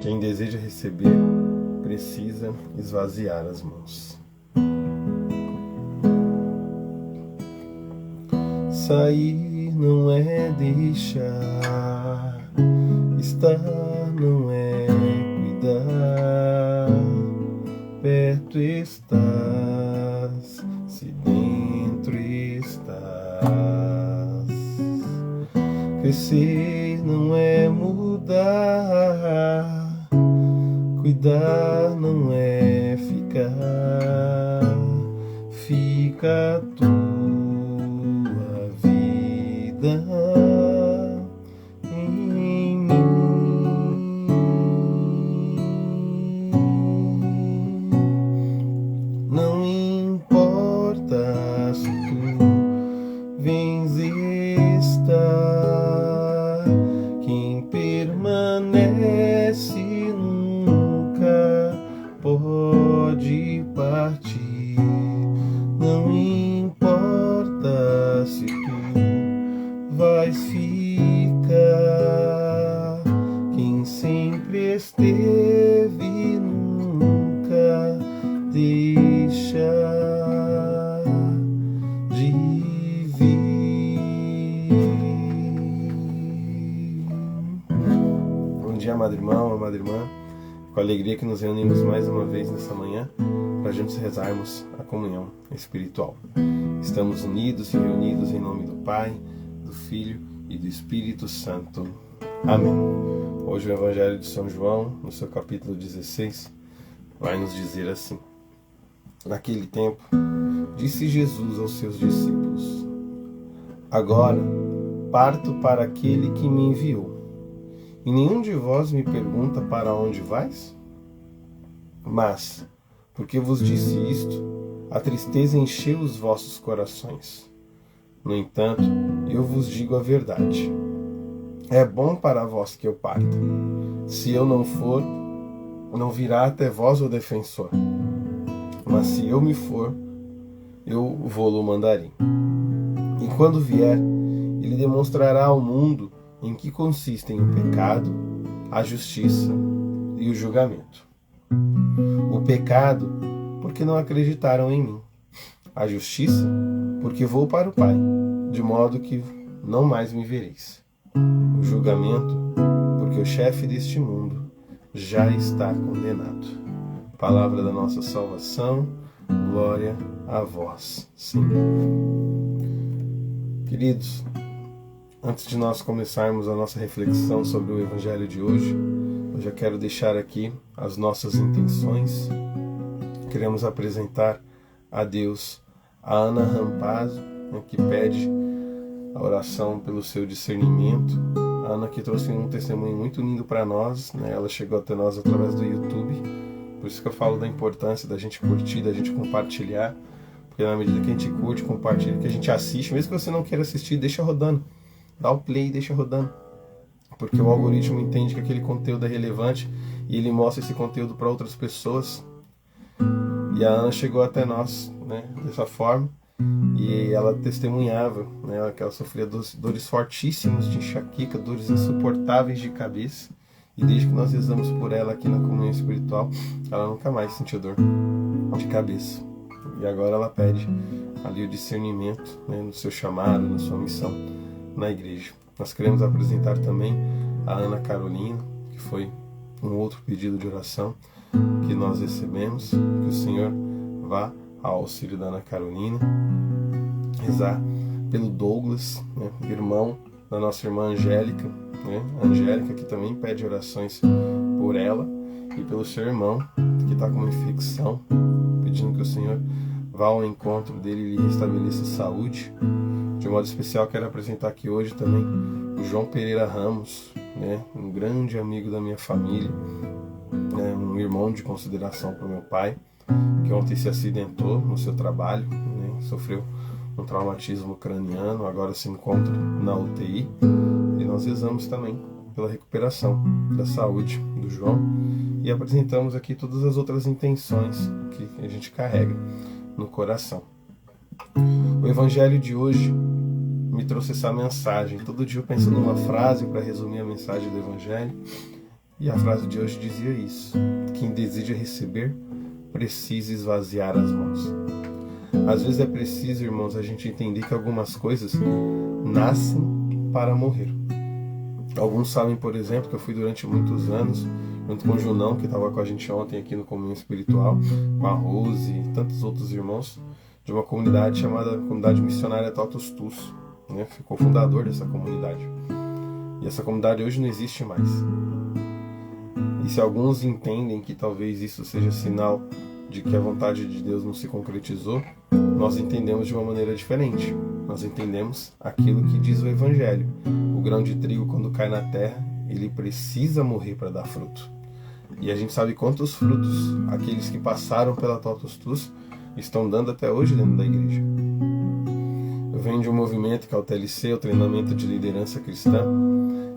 Quem deseja receber, precisa esvaziar as mãos. Sair não é deixar, estar não é cuidar, perto estás, se dentro estás. Crescer não é mudar, cuidar não é ficar, fica tua vida em mim. Não importa se tu vens estar, quem permanece nunca pode partir. Não importa se tu vais ficar, quem sempre esteve nunca deixa de vir. Bom dia, amado irmão, amada irmã. Com alegria que nos reunimos mais uma vez nessa manhã para juntos rezarmos a comunhão espiritual. Estamos unidos e reunidos em nome do Pai, do Filho e do Espírito Santo. Amém. Hoje o Evangelho de São João, no seu capítulo 16, vai nos dizer assim: naquele tempo, disse Jesus aos seus discípulos: agora parto para aquele que me enviou. E nenhum de vós me pergunta para onde vais? Mas, porque vos disse isto, a tristeza encheu os vossos corações. No entanto, eu vos digo a verdade. É bom para vós que eu parta. Se eu não for, não virá até vós o defensor. Mas se eu me for, eu vou-lo mandarei. E quando vier, ele demonstrará ao mundo em que consistem o pecado, a justiça e o julgamento. O pecado, porque não acreditaram em mim. A justiça, porque vou para o Pai, de modo que não mais me vereis. O julgamento, porque o chefe deste mundo já está condenado. Palavra da nossa salvação, glória a vós, Senhor. Queridos, antes de nós começarmos a nossa reflexão sobre o Evangelho de hoje, eu já quero deixar aqui as nossas intenções. Queremos apresentar a Deus a Ana Rampazzo, que pede a oração pelo seu discernimento. A Ana que trouxe um testemunho muito lindo para nós, ela chegou até nós através do YouTube, por isso que eu falo da importância da gente curtir, da gente compartilhar, porque na medida que a gente curte, compartilha, que a gente assiste, mesmo que você não queira assistir, deixa rodando. Dá o play e deixa rodando. Porque o algoritmo entende que aquele conteúdo é relevante e ele mostra esse conteúdo para outras pessoas. E a Ana chegou até nós, dessa forma, e ela testemunhava, que ela sofria dores fortíssimas de enxaqueca, dores insuportáveis de cabeça. E desde que nós rezamos por ela aqui na comunhão espiritual, ela nunca mais sentiu dor de cabeça. E agora ela pede ali o discernimento, no seu chamado, na sua missão na igreja. Nós queremos apresentar também a Ana Carolina, que foi um outro pedido de oração que nós recebemos, que o Senhor vá ao auxílio da Ana Carolina, rezar pelo Douglas, irmão da nossa irmã Angélica, a Angélica que também pede orações por ela e pelo seu irmão que está com uma infecção, pedindo que o Senhor vá ao encontro dele e lhe restabeleça saúde. De modo especial, quero apresentar aqui hoje também o João Pereira Ramos, um grande amigo da minha família, um irmão de consideração para o meu pai, que ontem se acidentou no seu trabalho, sofreu um traumatismo craniano, agora se encontra na UTI, e nós rezamos também pela recuperação da saúde do João e apresentamos aqui todas as outras intenções que a gente carrega no coração. O Evangelho de hoje me trouxe essa mensagem. Todo dia eu penso numa frase para resumir a mensagem do Evangelho. E a frase de hoje dizia isso: quem deseja receber, precisa esvaziar as mãos. Às vezes é preciso, irmãos, a gente entender que algumas coisas nascem para morrer. Alguns sabem, por exemplo, que eu fui durante muitos anos, junto com o Junão, que estava com a gente ontem aqui no Comunhão Espiritual, com a Rose e tantos outros irmãos, de uma comunidade chamada Comunidade Missionária Totus Tuus, né? Ficou fundador dessa comunidade. E essa comunidade hoje não existe mais. E se alguns entendem que talvez isso seja sinal de que a vontade de Deus não se concretizou, nós entendemos de uma maneira diferente. Nós entendemos aquilo que diz o Evangelho. O grão de trigo, quando cai na terra, ele precisa morrer para dar fruto. E a gente sabe quantos frutos aqueles que passaram pela Totus Tuus estão dando até hoje dentro da igreja. Eu venho de um movimento que é o TLC, o Treinamento de Liderança Cristã,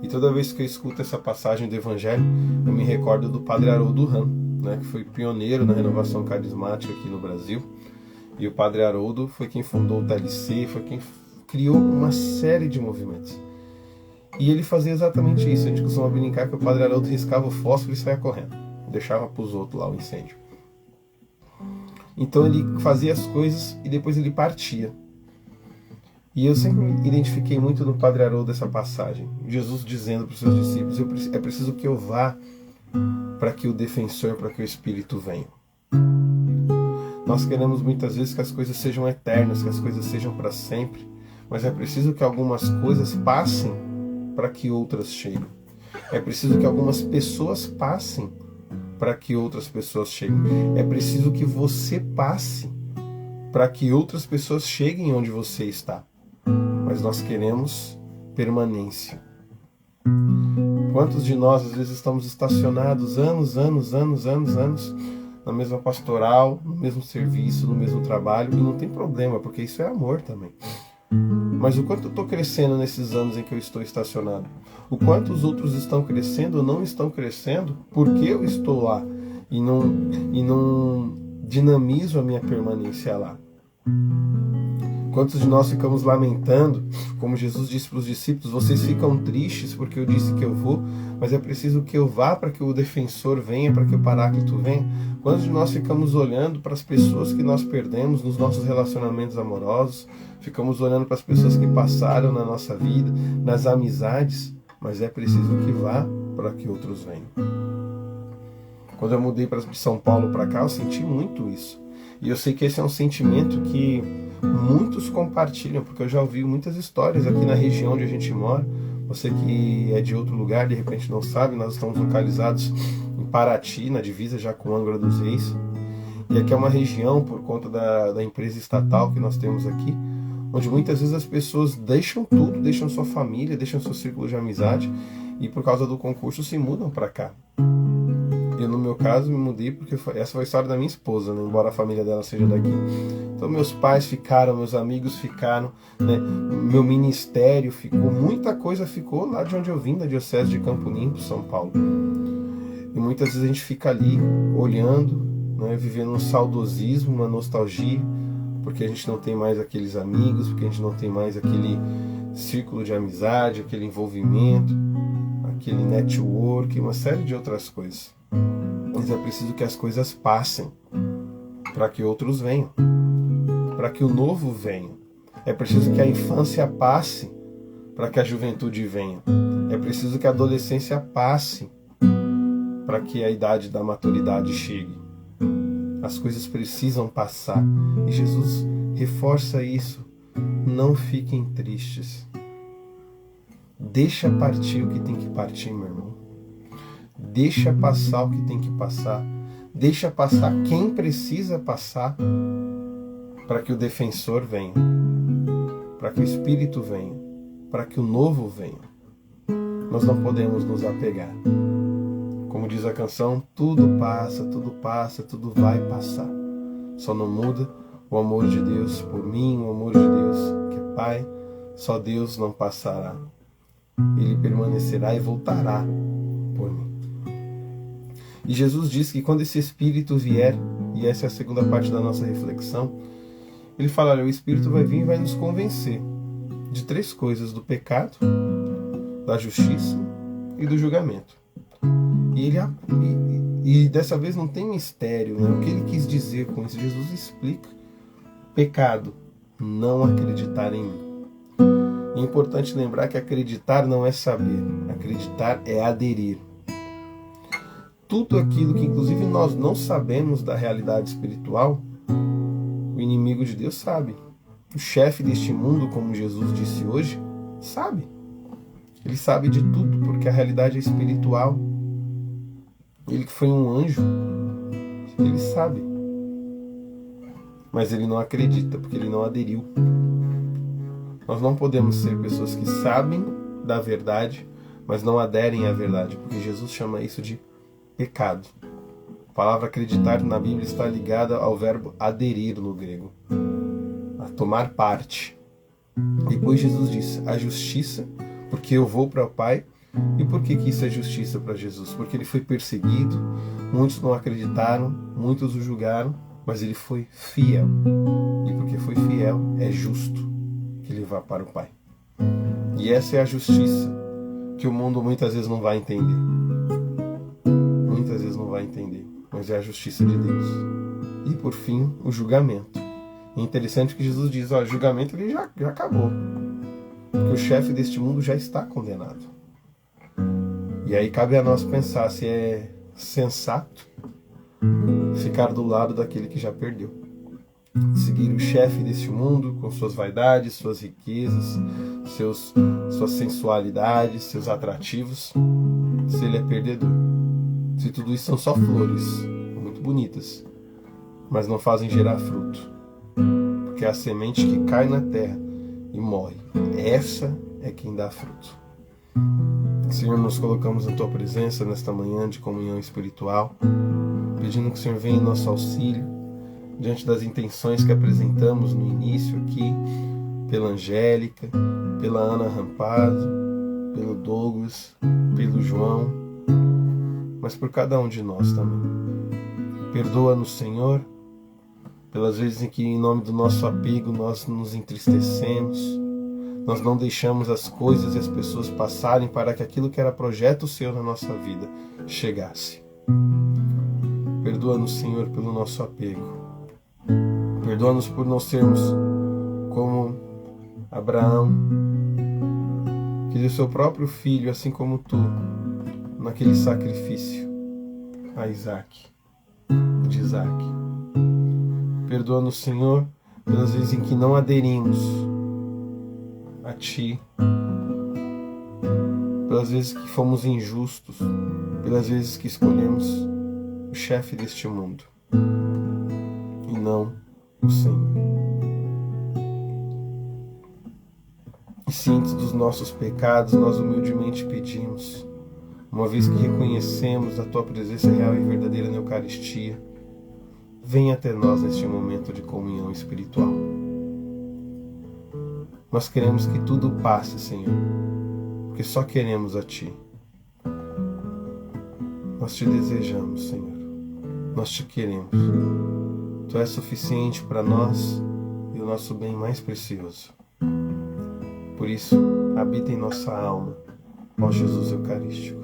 e toda vez que eu escuto essa passagem do Evangelho, eu me recordo do Padre Haroldo Ram, né, que foi pioneiro na renovação carismática aqui no Brasil. E o Padre Haroldo foi quem fundou o TLC, foi quem criou uma série de movimentos. E ele fazia exatamente isso. A gente costuma brincar que o Padre Haroldo riscava o fósforo e saia correndo. Deixava para os outros lá o incêndio. Então ele fazia as coisas e depois ele partia. E eu sempre me identifiquei muito no Padre Haroldo essa passagem. Jesus dizendo para os seus discípulos: é preciso que eu vá para que o defensor, para que o Espírito venha. Nós queremos muitas vezes que as coisas sejam eternas, que as coisas sejam para sempre, mas é preciso que algumas coisas passem para que outras cheguem. É preciso que algumas pessoas passem para que outras pessoas cheguem. É preciso que você passe para que outras pessoas cheguem onde você está. Mas nós queremos permanência. Quantos de nós às vezes estamos estacionados anos na mesma pastoral, no mesmo serviço, no mesmo trabalho, e não tem problema, porque isso é amor também. Mas o quanto eu estou crescendo nesses anos em que eu estou estacionado? O quanto os outros estão crescendo ou não estão crescendo porque eu estou lá e não dinamizo a minha permanência lá? Quantos de nós ficamos lamentando, como Jesus disse para os discípulos: vocês ficam tristes porque eu disse que eu vou, mas é preciso que eu vá para que o defensor venha, para que o Paráclito venha? Quantos de nós ficamos olhando para as pessoas que nós perdemos nos nossos relacionamentos amorosos, ficamos olhando para as pessoas que passaram na nossa vida, nas amizades, mas é preciso que vá para que outros venham? Quando eu mudei de São Paulo para cá, eu senti muito isso. E eu sei que esse é um sentimento que muitos compartilham, porque eu já ouvi muitas histórias aqui na região onde a gente mora. Você que é de outro lugar, de repente não sabe, nós estamos localizados em Paraty, na divisa já com Angra dos Reis. E aqui é uma região, por conta da empresa estatal que nós temos aqui, onde muitas vezes as pessoas deixam tudo, deixam sua família, deixam seu círculo de amizade e por causa do concurso se mudam para cá. Eu, no meu caso, me mudei porque essa foi a história da minha esposa, né? Embora a família dela seja daqui. Então meus pais ficaram, meus amigos ficaram, né? Meu ministério ficou, muita coisa ficou lá de onde eu vim, da Diocese de Campo Limpo, São Paulo. E muitas vezes a gente fica ali, olhando, né? Vivendo um saudosismo, uma nostalgia, porque a gente não tem mais aqueles amigos, porque a gente não tem mais aquele círculo de amizade, aquele envolvimento, aquele network, uma série de outras coisas. Mas é preciso que as coisas passem para que outros venham, para que o novo venha. É preciso que a infância passe para que a juventude venha. É preciso que a adolescência passe para que a idade da maturidade chegue. As coisas precisam passar. E Jesus reforça isso. Não fiquem tristes. Deixa partir o que tem que partir, meu irmão. Deixa passar o que tem que passar. Deixa passar quem precisa passar para que o defensor venha, para que o Espírito venha, para que o novo venha. Nós não podemos nos apegar. Como diz a canção, tudo passa, tudo vai passar. Só não muda o amor de Deus por mim, o amor de Deus que é Pai. Só Deus não passará. Ele permanecerá e voltará por mim. E Jesus diz que quando esse Espírito vier, e essa é a segunda parte da nossa reflexão, ele fala: olha, o Espírito vai vir e vai nos convencer de três coisas: do pecado, da justiça e do julgamento. E dessa vez não tem mistério, né? O que ele quis dizer com isso? Jesus explica. Pecado, não acreditar em mim. É importante lembrar que acreditar não é saber, acreditar é aderir. Tudo aquilo que inclusive nós não sabemos da realidade espiritual, o inimigo de Deus sabe. O chefe deste mundo, como Jesus disse hoje, sabe. Ele sabe de tudo, porque a realidade é espiritual. Ele que foi um anjo, ele sabe. Mas ele não acredita, porque ele não aderiu. Nós não podemos ser pessoas que sabem da verdade, mas não aderem à verdade, porque Jesus chama isso de pecado. A palavra acreditar na Bíblia está ligada ao verbo aderir no grego, a tomar parte. Depois Jesus disse, a justiça, porque eu vou para o Pai. E por que isso é justiça para Jesus? Porque ele foi perseguido, muitos não acreditaram, muitos o julgaram, mas ele foi fiel. E porque foi fiel, é justo que ele vá para o Pai. E essa é a justiça que o mundo muitas vezes não vai entender. Muitas vezes não vai entender, mas é a justiça de Deus. E por fim, o julgamento. É interessante que Jesus diz, o julgamento ele já acabou. Porque o chefe deste mundo já está condenado. E aí cabe a nós pensar se é sensato ficar do lado daquele que já perdeu. Seguir o chefe deste mundo com suas vaidades, suas riquezas, suas sensualidades, seus atrativos, se ele é perdedor. Se tudo isso são só flores, muito bonitas, mas não fazem gerar fruto. Porque é a semente que cai na terra e morre. Essa é quem dá fruto. Senhor, nos colocamos na Tua presença nesta manhã de comunhão espiritual, pedindo que o Senhor venha em nosso auxílio, diante das intenções que apresentamos no início aqui, pela Angélica, pela Ana Rampazzo, pelo Douglas, pelo João, mas por cada um de nós também. Perdoa-nos, Senhor, pelas vezes em que, em nome do nosso apego, nós nos entristecemos, nós não deixamos as coisas e as pessoas passarem para que aquilo que era projeto seu na nossa vida chegasse. Perdoa-nos, Senhor, pelo nosso apego. Perdoa-nos por não sermos como Abraão, que deu seu próprio filho, assim como tu, naquele sacrifício a Isaac, de Isaac. Perdoa-nos, Senhor, pelas vezes em que não aderimos a Ti, pelas vezes que fomos injustos, pelas vezes que escolhemos o chefe deste mundo e não o Senhor. E cientes dos nossos pecados, nós humildemente pedimos, uma vez que reconhecemos a Tua presença real e verdadeira na Eucaristia, venha até nós neste momento de comunhão espiritual. Nós queremos que tudo passe, Senhor, porque só queremos a Ti. Nós Te desejamos, Senhor. Nós Te queremos. Tu és suficiente para nós e o nosso bem mais precioso. Por isso, habita em nossa alma, ó Jesus Eucarístico.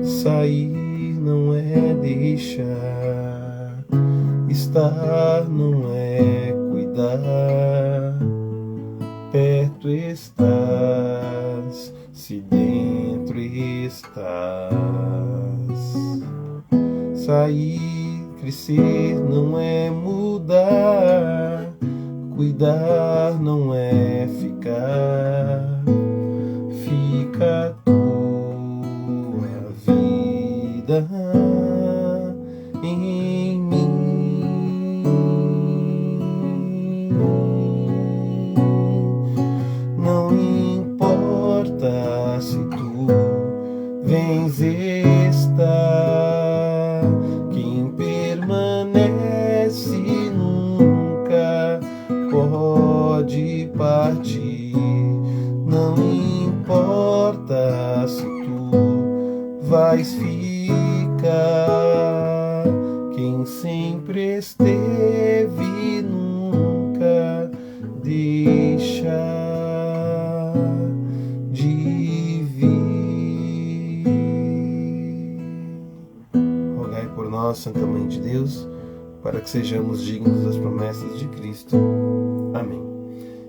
Sair não é deixar, estar não é cuidar, perto estás, se dentro estás. Sair, crescer não é mudar, cuidar não é ficar, fica em mim. Não importa se tu vens estar, quem permanece nunca pode partir. Não importa importa se tu vais ficar. Quem sempre esteve nunca deixa de vir. Rogai por nós, Santa Mãe de Deus, para que sejamos dignos das promessas de Cristo. Amém.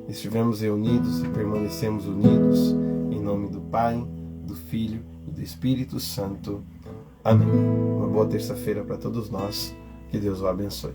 Estivemos reunidos e permanecemos unidos, em nome do Pai, do Filho e do Espírito Santo. Amém. Uma boa terça-feira para todos nós. Que Deus o abençoe.